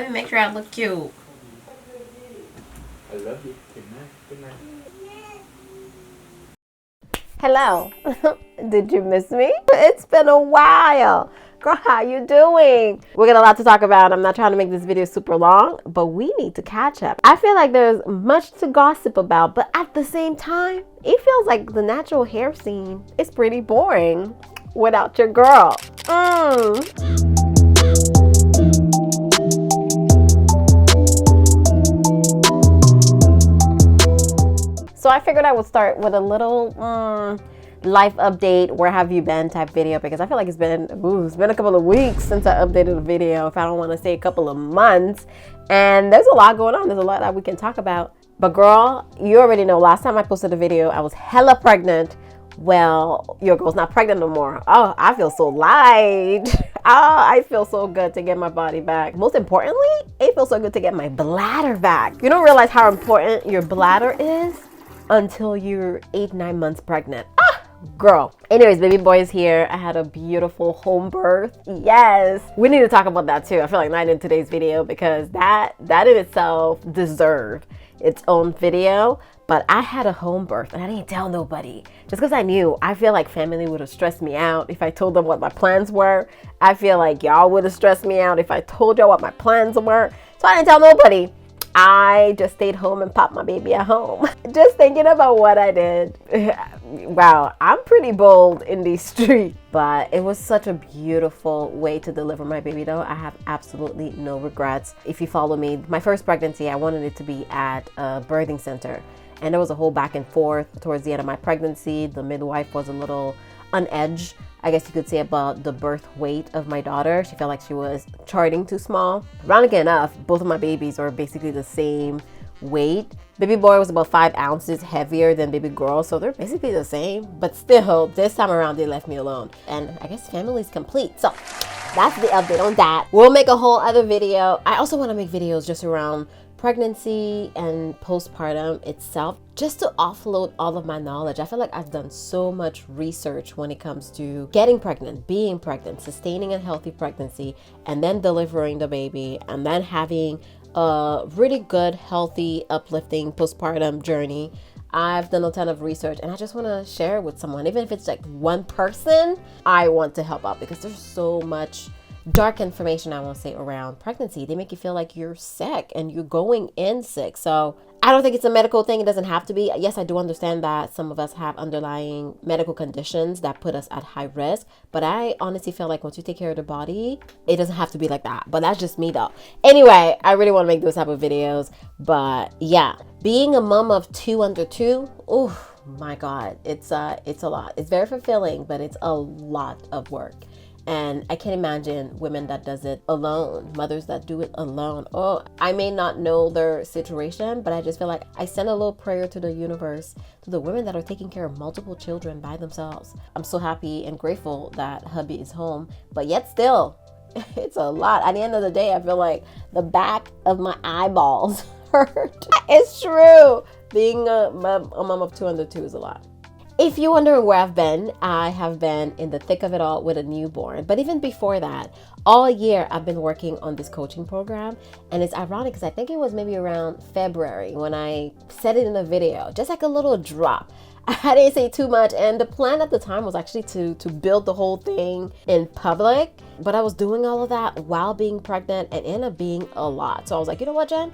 Let me make sure I look cute. I love you. Good night. Good night. Hello. Did you miss me? It's been a while. Girl, how you doing? We got a lot to talk about. I'm not trying to make this video super long, but we need to catch up. I feel like there's much to gossip about, but at the same time, it feels like the natural hair scene is pretty boring without your girl. So I figured I would start with a little life update, where have you been type video, because I feel like it's been a couple of weeks since I updated a video, if I don't want to say a couple of months, and there's a lot going on. There's a lot that we can talk about. But girl, you already know, last time I posted a video, I was hella pregnant. Well, your girl's not pregnant no more. Oh, I feel so light. Oh, I feel so good to get my body back. Most importantly, it feels so good to get my bladder back. You don't realize how important your bladder is until you're 8-9 months pregnant. Girl. Anyways, baby boy is here. I had a beautiful home birth. Yes. We need to talk about that too. I feel like not in today's video, because that in itself deserved its own video. But I had a home birth and I didn't tell nobody. Just because I knew, I feel like family would have stressed me out if I told them what my plans were. I feel like y'all would have stressed me out if I told y'all what my plans were. So I didn't tell nobody. I just stayed home and popped my baby at home. Just thinking about what I did. Wow, I'm pretty bold in these streets. But it was such a beautiful way to deliver my baby though. I have absolutely no regrets. If you follow me, my first pregnancy, I wanted it to be at a birthing center. And there was a whole back and forth towards the end of my pregnancy. The midwife was a little on edge, I guess you could say, about the birth weight of my daughter. She felt like she was charting too small. Ironically enough, both of my babies are basically the same weight. Baby boy was about 5 ounces heavier than baby girl, so they're basically the same. But still, this time around, they left me alone. And I guess family's complete. So that's the update on that. We'll make a whole other video. I also want to make videos just around pregnancy and postpartum itself, just to offload all of my knowledge. I feel like I've done so much research when it comes to getting pregnant, being pregnant, sustaining a healthy pregnancy, and then delivering the baby, and then having a really good, healthy, uplifting postpartum journey. I've done a ton of research and I just want to share it with someone. Even if it's like one person, I want to help out, because there's so much dark information, I won't say, around pregnancy. They make you feel like you're sick and you're going in sick. So I don't think it's a medical thing. It doesn't have to be. Yes, I do understand that some of us have underlying medical conditions that put us at high risk, but I honestly feel like once you take care of the body, it doesn't have to be like that. But that's just me though. Anyway, I really want to make those type of videos. But yeah, being a mom of 2 under 2, oh my God, it's a lot. It's very fulfilling, but it's a lot of work. And I can't imagine women that does it alone, mothers that do it alone. Oh, I may not know their situation, but I just feel like I send a little prayer to the universe, to the women that are taking care of multiple children by themselves. I'm so happy and grateful that hubby is home, but yet still, it's a lot. At the end of the day, I feel like the back of my eyeballs hurt. It's true. Being a mom of 2 under 2 is a lot. If you're wondering where I've been, I have been in the thick of it all with a newborn. But even before that, all year I've been working on this coaching program. And it's ironic because I think it was maybe around February when I said it in a video, just like a little drop. I didn't say too much. And the plan at the time was actually to build the whole thing in public. But I was doing all of that while being pregnant, and it ended up being a lot. So I was like, you know what, Jen?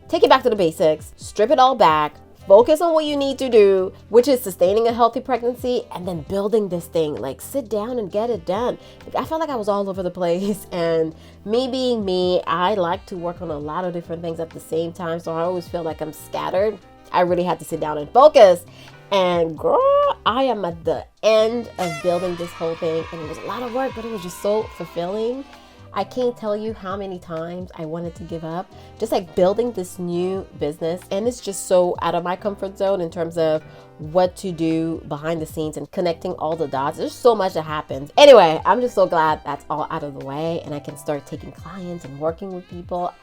Take it back to the basics, strip it all back. Focus on what you need to do, which is sustaining a healthy pregnancy and then building this thing. Like, sit down and get it done. I felt like I was all over the place, and me being me, I like to work on a lot of different things at the same time. So I always feel like I'm scattered. I really had to sit down and focus. And girl, I am at the end of building this whole thing, and it was a lot of work, but it was just so fulfilling. I can't tell you how many times I wanted to give up, just like building this new business. And it's just so out of my comfort zone in terms of what to do behind the scenes and connecting all the dots. There's so much that happens. Anyway, I'm just so glad that's all out of the way and I can start taking clients and working with people.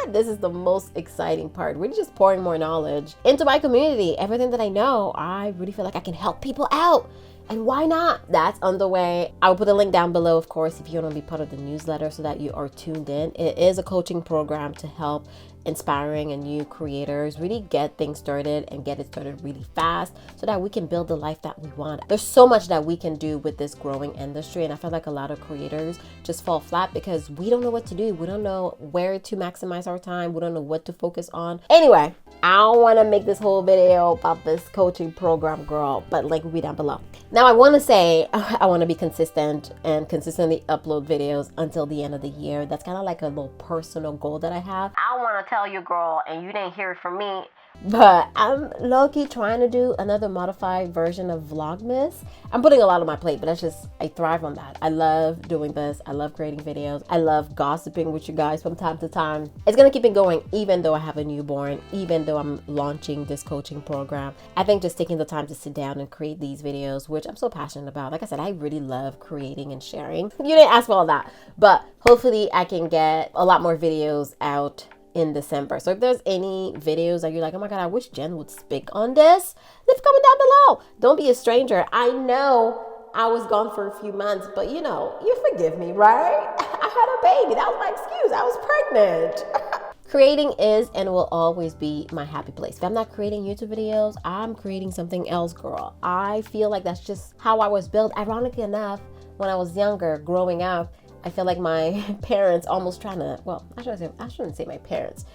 This is the most exciting part. Really just pouring more knowledge into my community. Everything that I know, I really feel like I can help people out. And why not? That's underway. I'll put a link down below, of course, if you want to be part of the newsletter so that you are tuned in. It is a coaching program to help inspiring and new creators really get things started and get it started really fast so that we can build the life that we want. There's so much that we can do with this growing industry, and I feel like a lot of creators just fall flat because we don't know what to do. We don't know where to maximize our time. We don't know what to focus on. Anyway, I don't want to make this whole video about this coaching program, girl, but link will be down below. Now, I want to say I want to be consistent and consistently upload videos until the end of the year. That's kind of like a little personal goal that I have. I want to tell you, girl, and you didn't hear it from me, but I'm low-key trying to do another modified version of Vlogmas. I'm putting a lot on my plate, but that's just, I thrive on that. I love doing this. I love creating videos. I love gossiping with you guys from time to time. It's gonna keep it going even though I have a newborn, even though I'm launching this coaching program. I think just taking the time to sit down and create these videos, which I'm so passionate about. Like I said, I really love creating and sharing. You didn't ask for all that, but hopefully I can get a lot more videos out in December. So if there's any videos that you're like, oh my God, I wish Jen would speak on this, leave a comment down below. Don't be a stranger. I know I was gone for a few months, but you know, you forgive me, right? I had a baby. That was my excuse. I was pregnant. Creating is and will always be my happy place. If I'm not creating YouTube videos, I'm creating something else, girl. I feel like that's just how I was built. Ironically enough, when I was younger, growing up, I feel like my parents almost trying to, well, I shouldn't say my parents.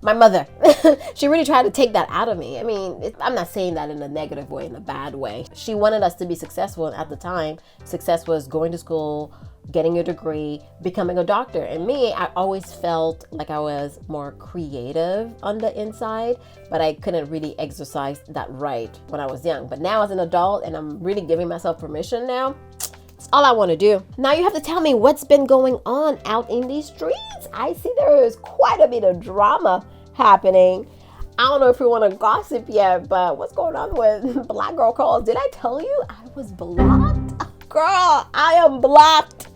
My mother, she really tried to take that out of me. I mean, I'm not saying that in a negative way, in a bad way. She wanted us to be successful, and at the time, success was going to school, getting a degree, becoming a doctor. And me, I always felt like I was more creative on the inside, but I couldn't really exercise that right when I was young. But now as an adult, and I'm really giving myself permission now, it's all I want to do. Now you have to tell me what's been going on out in these streets. I see there is quite a bit of drama happening. I don't know if we want to gossip yet, but what's going on with Black Girl Calls? Did I tell you I was blocked? Girl, I am blocked.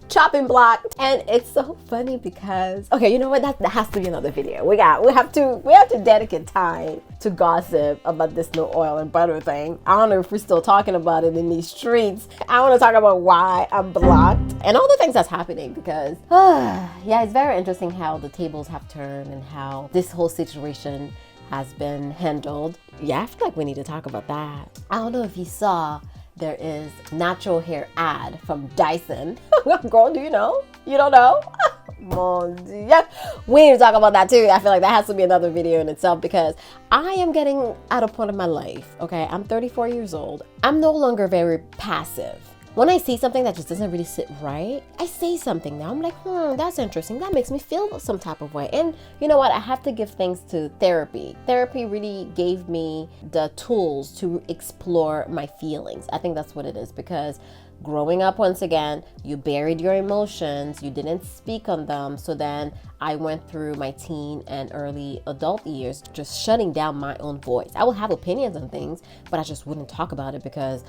Chopping blocked. And it's so funny because, okay, you know what, that has to be another video. We have to dedicate time to gossip about this no oil and butter thing. I don't know if we're still talking about it in these streets. I want to talk about why I'm blocked and all the things that's happening because yeah, it's very interesting how the tables have turned and how this whole situation has been handled. Yeah, I feel like we need to talk about that. I don't know if you saw, there is natural hair ad from Dyson. Girl, do you know? You don't know? Yeah, we need to talk about that too. I feel like that has to be another video in itself because I am getting at a point in my life, okay? I'm 34 years old. I'm no longer very passive. When I see something that just doesn't really sit right, I say something now. I'm like, that's interesting. That makes me feel some type of way. And you know what? I have to give thanks to therapy. Therapy really gave me the tools to explore my feelings. I think that's what it is because growing up, once again, you buried your emotions, you didn't speak on them. So then I went through my teen and early adult years just shutting down my own voice. I will have opinions on things, but I just wouldn't talk about it because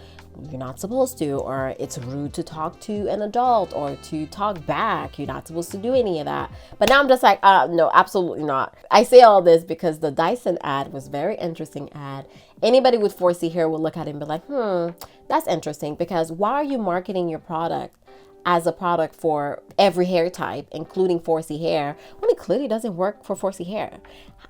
you're not supposed to, or it's rude to talk to an adult or to talk back. You're not supposed to do any of that. But now I'm just like, no, absolutely not. I say all this because the Dyson ad was a very interesting ad. Anybody with 4C hair will look at it and be like, that's interesting because why are you marketing your product as a product for every hair type, including 4C hair, when it clearly doesn't work for 4C hair?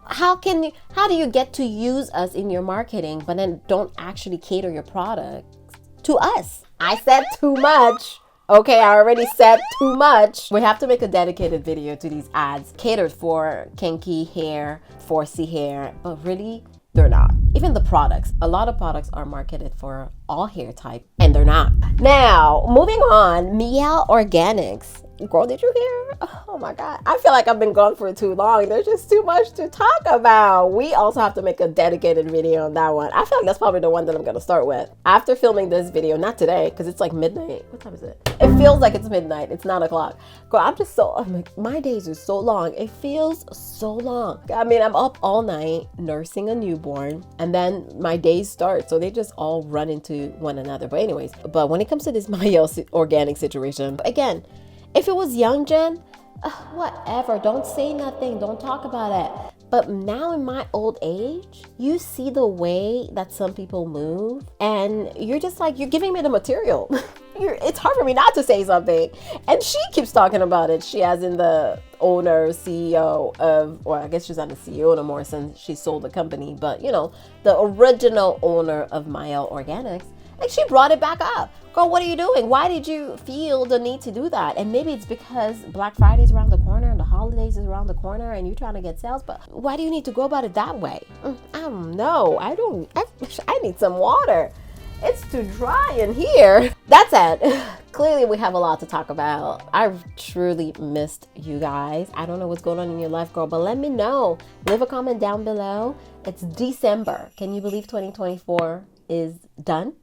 How do you get to use us in your marketing, but then don't actually cater your product to us? I said too much. Okay, I already said too much. We have to make a dedicated video to these ads catered for kinky hair, 4C hair, but really, they're not. Even the products, a lot of products are marketed for all hair type and they're not. Now, moving on, Miel Organics. Girl, did you hear? Oh my God. I feel like I've been gone for too long. There's just too much to talk about. We also have to make a dedicated video on that one. I feel like that's probably the one that I'm going to start with. After filming this video, not today, because it's like midnight. What time is it? It feels like it's midnight. It's 9 o'clock. Girl, I'm like, my days are so long. It feels so long. I mean, I'm up all night nursing a newborn and then my days start. So they just all run into one another. But anyways, when it comes to this Miel Organic situation, again, if it was young Jen, Whatever, don't say nothing, don't talk about it. But now in my old age, you see the way that some people move, and you're just like, you're giving me the material. It's hard for me not to say something. And she keeps talking about it. She as in the owner, CEO of, or I guess she's not the CEO no more since she sold the company, but the original owner of Mael Organics. And she brought it back up. Girl, what are you doing? Why did you feel the need to do that? And maybe it's because Black Friday is around the corner and the holidays is around the corner and you're trying to get sales. But why do you need to go about it that way? I don't know. I need some water. It's too dry in here. That's it. Clearly, we have a lot to talk about. I've truly missed you guys. I don't know what's going on in your life, girl, but let me know. Leave a comment down below. It's December. Can you believe 2024 is done?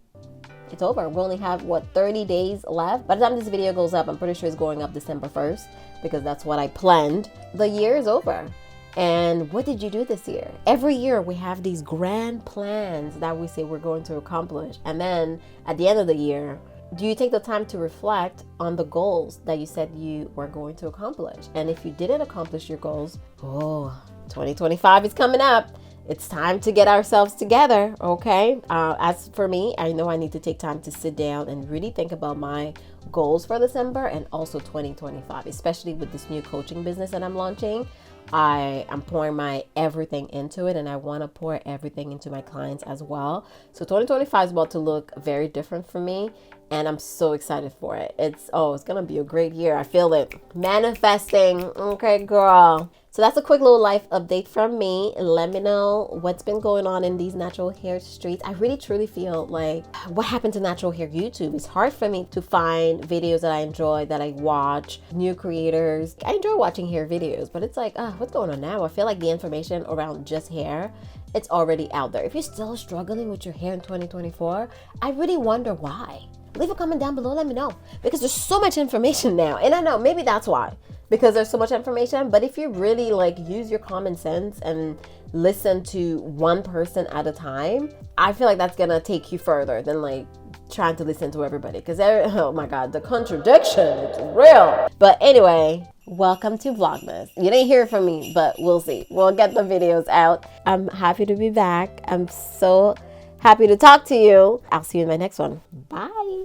It's over. We only have 30 days left. By the time this video goes up, I'm pretty sure it's going up December 1st because that's what I planned. The year is over. And what did you do this year? Every year we have these grand plans that we say we're going to accomplish. And then at the end of the year, do you take the time to reflect on the goals that you said you were going to accomplish? And if you didn't accomplish your goals, 2025 is coming up. It's time to get ourselves together, okay? As for me, I know I need to take time to sit down and really think about my goals for December and also 2025, especially with this new coaching business that I'm launching. I am pouring my everything into it, and I want to pour everything into my clients as well. So 2025 is about to look very different for me, and I'm so excited for it. It's going to be a great year. I feel it manifesting. Okay, girl. So that's a quick little life update from me. Let me know what's been going on in these natural hair streets. I really truly feel like what happened to natural hair YouTube? It's hard for me to find videos that I enjoy, that I watch, new creators. I enjoy watching hair videos, but it's like, what's going on now? I feel like the information around just hair, it's already out there. If you're still struggling with your hair in 2024, I really wonder why. Leave a comment down below, let me know. Because there's so much information now. And I know, maybe that's why. Because there's so much information. But if you really use your common sense and listen to one person at a time, I feel like that's going to take you further than trying to listen to everybody. Because, oh my God, the contradiction, it's real. But anyway, welcome to Vlogmas. You didn't hear from me, but we'll see. We'll get the videos out. I'm happy to be back. I'm so happy to talk to you. I'll see you in my next one. Bye.